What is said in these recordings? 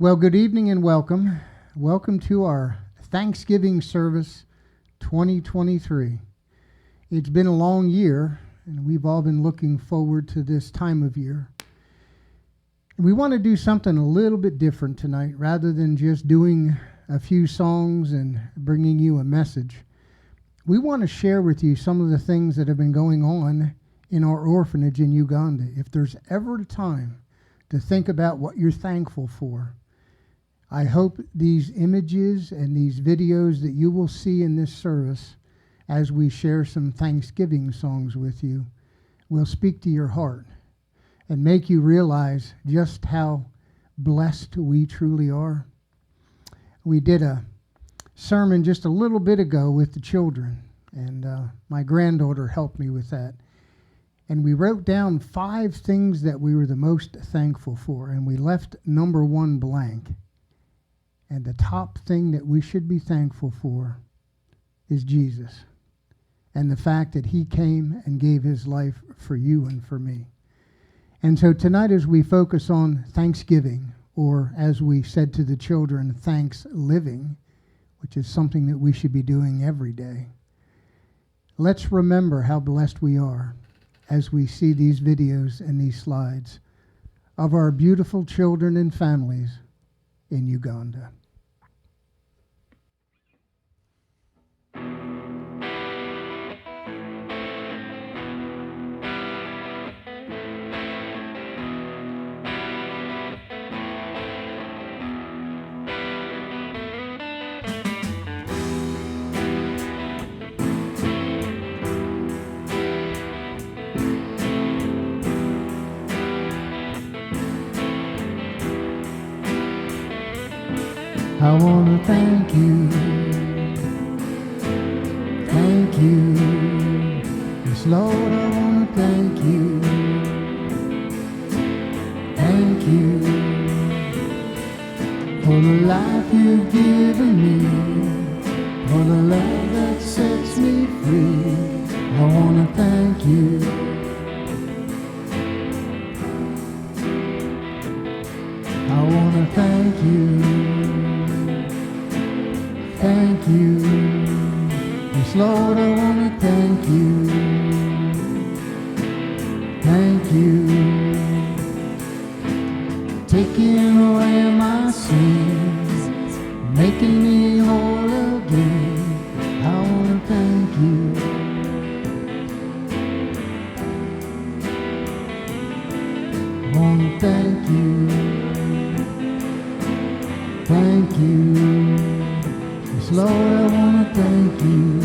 Well, good evening and welcome. Welcome to our Thanksgiving service 2023. It's been a long year, and we've all been looking forward to this time of year. We want to do something a little bit different tonight. Rather than just doing a few songs and bringing you a message, we want to share with you some of the things that have been going on in our orphanage in Uganda. If there's ever a time to think about what you're thankful for, I hope these images and these videos that you will see in this service as we share some Thanksgiving songs with you will speak to your heart and make you realize just how blessed we truly are. We did a sermon just a little bit ago with the children, and my granddaughter helped me with that. And we wrote down 5 things that we were the most thankful for, and we left number 1 blank. And the top thing that we should be thankful for is Jesus and the fact that he came and gave his life for you and for me. And so tonight, as we focus on Thanksgiving, or as we said to the children, thanks living, which is something that we should be doing every day, let's remember how blessed we are as we see these videos and these slides of our beautiful children and families in Uganda. I want to thank you, yes Lord, I want to thank you, for the life you've given me, for the love that sets me free. I want to thank you. I want to thank you. Thank you, yes Lord, I want to thank you, taking away my sins, making me whole again. I want to thank you. I want to thank you. Lord, I want to thank you,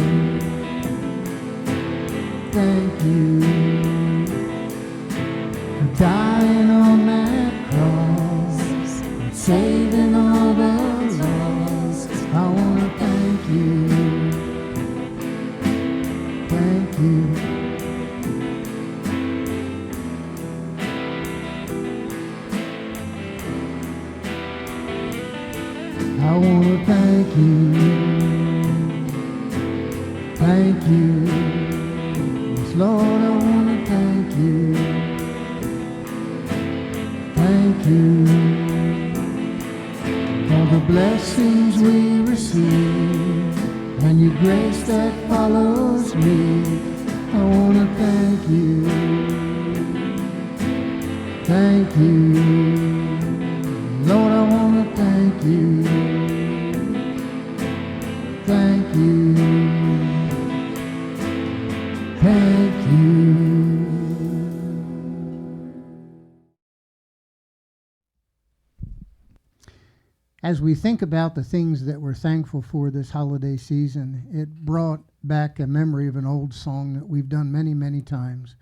for dying on that cross, and saving all the lost. I want to thank you, I want to thank you. Thank you, yes Lord, I want to thank you, for the blessings we receive, and your grace that follows me. I want to thank you, Lord, I want to thank you, thank you. As we think about the things that we're thankful for this holiday season, it brought back a memory of an old song that we've done many, many times.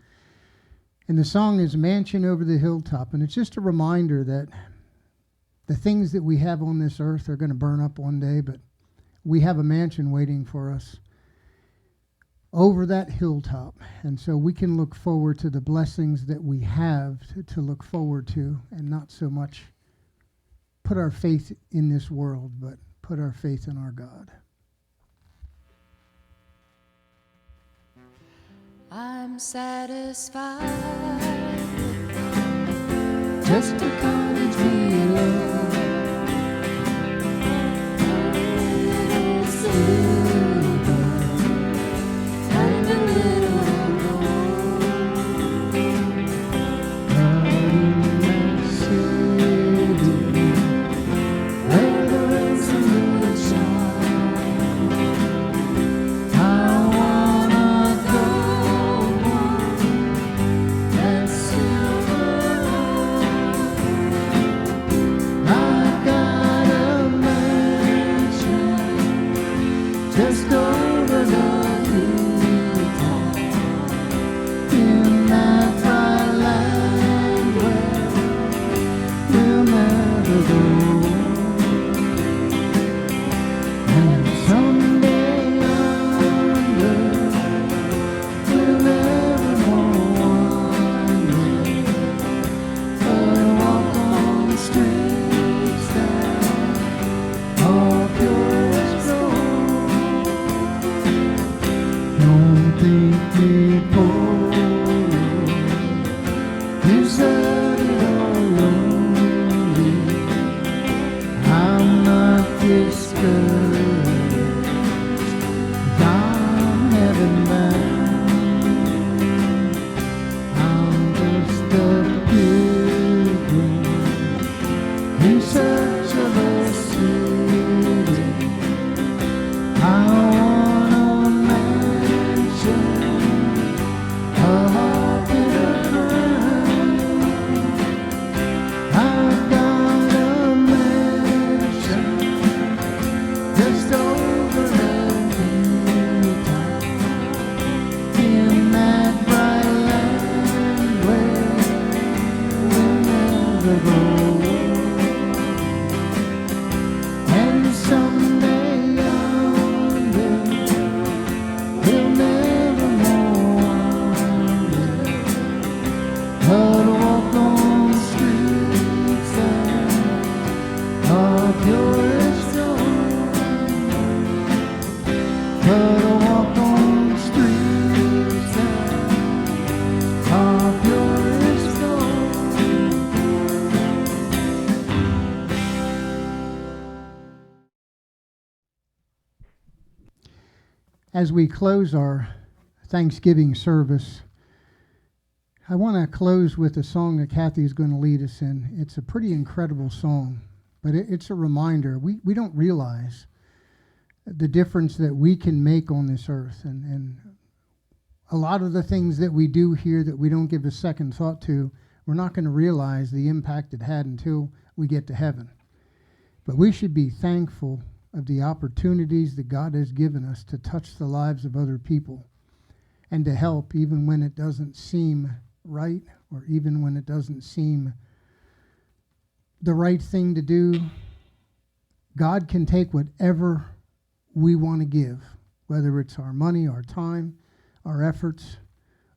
And the song is Mansion Over the Hilltop, and it's just a reminder that the things that we have on this earth are going to burn up one day, but we have a mansion waiting for us over that hilltop. And so we can look forward to the blessings that we have to look forward to, and not so much put our faith in this world, but put our faith in our God. I'm satisfied just to come to you. research of the city. I want a mansion, a heart and a crown. I've got a mansion just over the hilltop in that bright land where we'll never go. And someday yonder we'll never wander, but walk on streets of purest gold. But walk on streets of purest gold. As we close our Thanksgiving service, I want to close with a song that Kathy is going to lead us in. It's a pretty incredible song, but it's a reminder. We don't realize the difference that we can make on this earth. And a lot of the things that we do here that we don't give a second thought to, we're not going to realize the impact it had until we get to heaven. But we should be thankful of the opportunities that God has given us to touch the lives of other people and to help even when it doesn't seem right or even when it doesn't seem the right thing to do. God can take whatever we want to give, whether it's our money, our time, our efforts,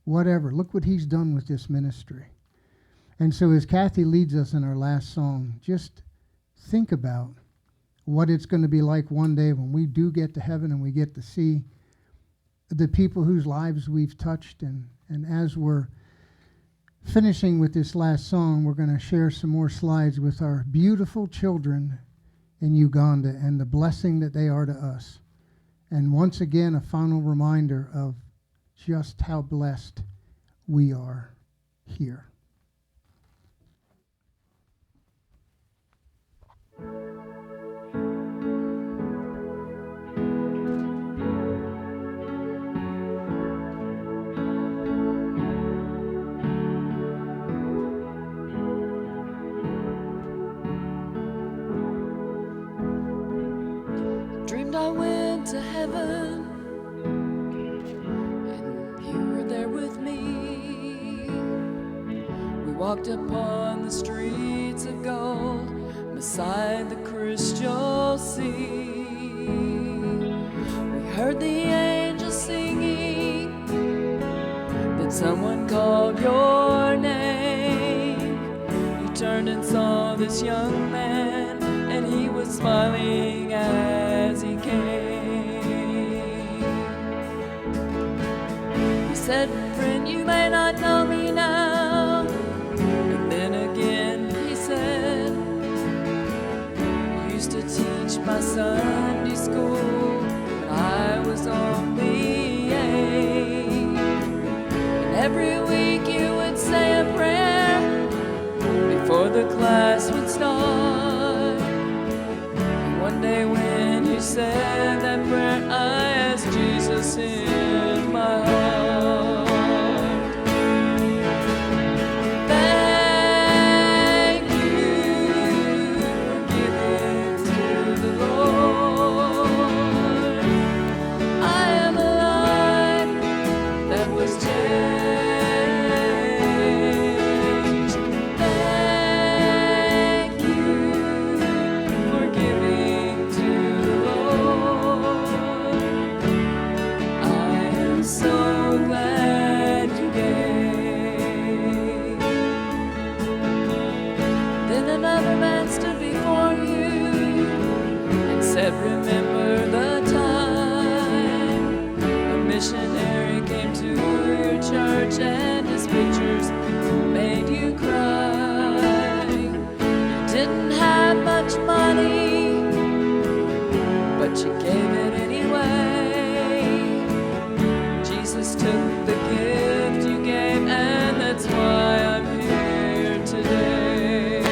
whatever. Look what he's done with this ministry. And so as Kathy leads us in our last song, just think about what it's going to be like one day when we do get to heaven and we get to see the people whose lives we've touched. And as we're finishing with this last song, we're going to share some more slides with our beautiful children in Uganda and the blessing that they are to us. And once again, a final reminder of just how blessed we are here. Dreamed I went to heaven and you were there with me. We walked upon the streets of gold beside the crystal sea. We heard the angels singing, then someone called your name. You turned and saw this young man, and he was smiling as he came. He said, "Friend, you may not know me now." And then again he said, "You used to teach my Sunday school when I was only 8. And every week you would say a prayer before the class would start. And one day when you said that prayer, I asked Jesus in my heart. Thank you for giving to the Lord. I am a life that was changed. Thank you for giving to the Lord. I am so glad you gave. Then another man stood before you and said, "Remember the time a missionary came to your church and his pictures made you cry. You didn't have much money, but you gave it anyway. Jesus took the gift you gave, and that's why I'm here today."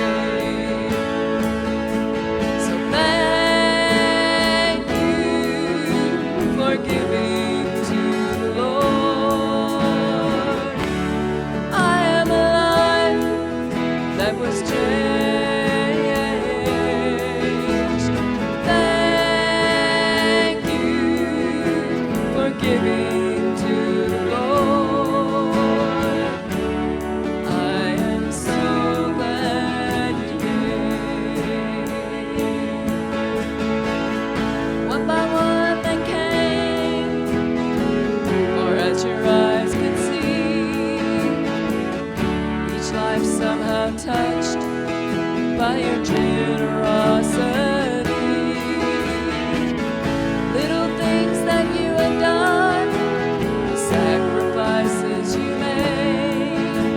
generosity. Little things that you have done, the sacrifices you made,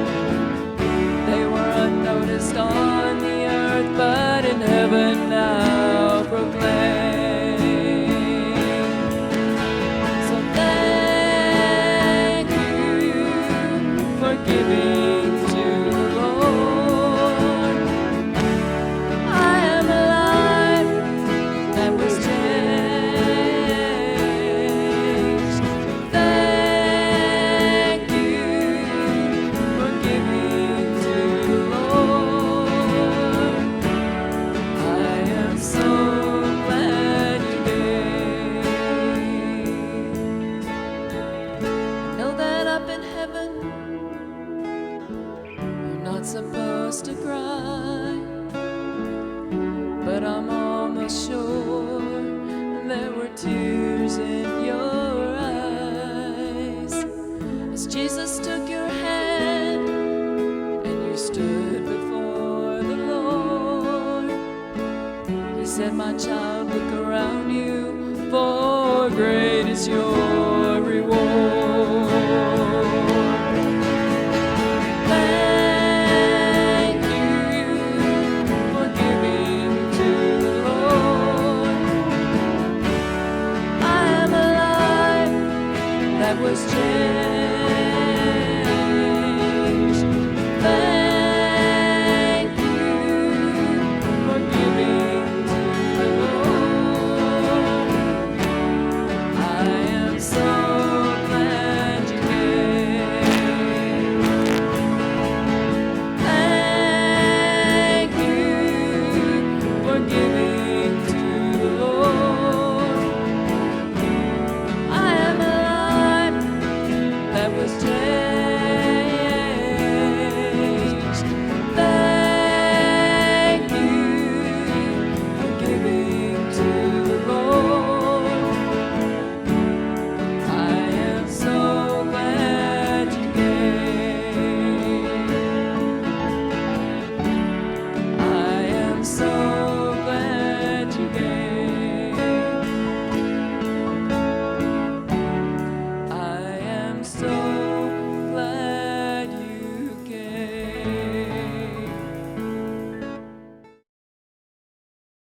they were unnoticed on the earth, but in heaven now proclaim. So thank you for giving to the Lord. I am alive and was changed. Thank you for giving to the Lord. I am so glad you did. I know that up in heaven you're not supposed to cry, but I'm almost sure there were tears in your eyes as Jesus took your hand and you stood before the Lord. He said, my child, look around you, for great is your reward.